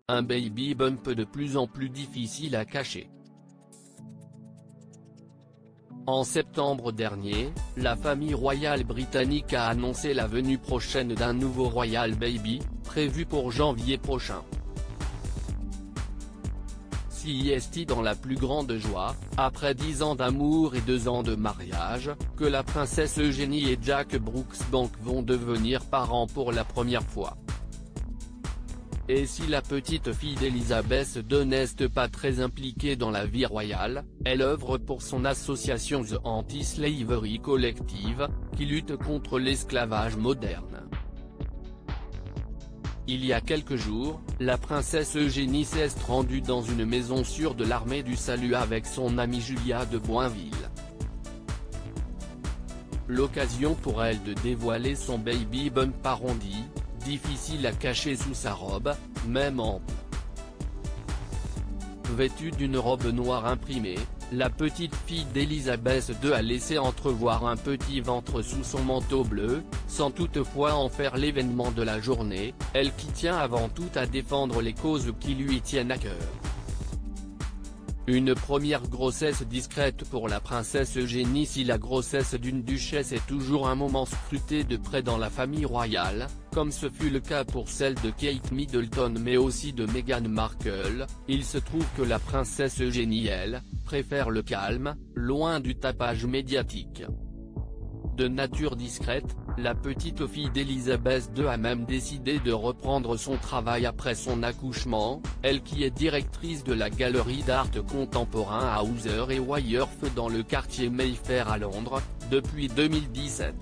un baby bump de plus en plus difficile à cacher. En septembre dernier, la famille royale britannique a annoncé la venue prochaine d'un nouveau Royal Baby, prévu pour janvier prochain. Si est dans la plus grande joie, après 10 ans d'amour et 2 ans de mariage, que la princesse Eugénie et Jack Brooksbank vont devenir parents pour la première fois. Et si la petite fille d'Elizabeth II n'est pas très impliquée dans la vie royale, elle œuvre pour son association The Anti-Slavery Collective, qui lutte contre l'esclavage moderne. Il y a quelques jours, la princesse Eugénie s'est rendue dans une maison sûre de l'armée du salut avec son amie Julia de Boinville. L'occasion pour elle de dévoiler son baby bump arrondi, difficile à cacher sous sa robe, même ample. Vêtue d'une robe noire imprimée, la petite fille d'Elizabeth II a laissé entrevoir un petit ventre sous son manteau bleu, sans toutefois en faire l'événement de la journée, elle qui tient avant tout à défendre les causes qui lui tiennent à cœur. Une première grossesse discrète pour la princesse Eugénie. Si la grossesse d'une duchesse est toujours un moment scruté de près dans la famille royale, comme ce fut le cas pour celle de Kate Middleton mais aussi de Meghan Markle, il se trouve que la princesse Eugénie elle, préfère le calme, loin du tapage médiatique. De nature discrète, la petite fille d'Elizabeth II a même décidé de reprendre son travail après son accouchement, elle qui est directrice de la galerie d'art contemporain à Hauser et Wyeth dans le quartier Mayfair à Londres, depuis 2017.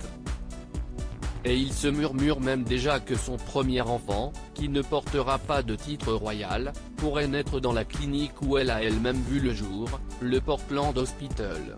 Et il se murmure même déjà que son premier enfant, qui ne portera pas de titre royal, pourrait naître dans la clinique où elle a elle-même vu le jour, le Portland Hospital.